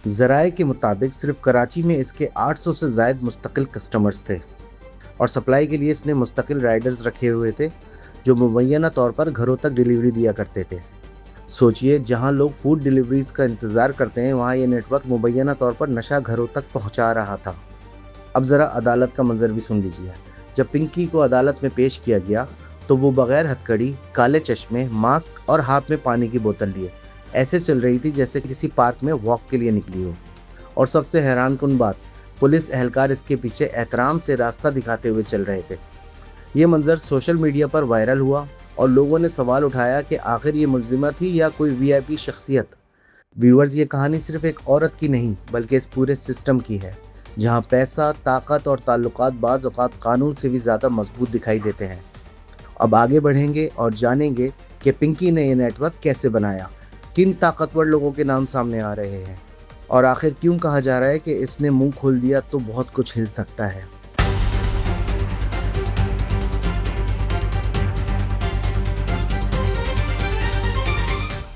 ज़राए के मुताबिक सिर्फ कराची में इसके 800 से ज़ायद मुस्तकिल कस्टमर्स थे और सप्लाई के लिए इसने मुस्तकिल राइडर्स रखे हुए थे जो मुबैना तौर पर घरों तक डिलीवरी दिया करते थे। सोचिए, जहां लोग फूड डिलीवरीज का इंतज़ार करते हैं वहां ये नेटवर्क मुबैना तौर पर नशा घरों तक पहुंचा रहा था। अब ज़रा अदालत का मंजर भी सुन लीजिए। जब पिंकी को अदालत में पेश किया गया तो वो बगैर हथकड़ी, काले चश्मे, मास्क और हाथ में पानी की बोतल लिए ऐसे चल रही थी जैसे किसी पार्क में वॉक के लिए निकली हो। और सबसे हैरानकुन बात, पुलिस एहलकार इसके पीछे एहतराम से रास्ता दिखाते हुए चल रहे थे। ये मंजर सोशल मीडिया पर वायरल हुआ और लोगों ने सवाल उठाया कि आखिर ये मुलजिमा थी या कोई वीआईपी शख्सियत। व्यूअर्स, ये कहानी सिर्फ एक औरत की नहीं बल्कि इस पूरे सिस्टम की है, जहां पैसा, ताकत और ताल्लुकात बाज़ औक़ात कानून से भी ज़्यादा मजबूत दिखाई देते हैं। अब आगे बढ़ेंगे और जानेंगे कि पिंकी ने ये नेटवर्क कैसे बनाया, किन ताकतवर लोगों के नाम सामने आ रहे हैं और आखिर क्यों कहा जा रहा है कि इसने मुंह खोल दिया तो बहुत कुछ हिल सकता है।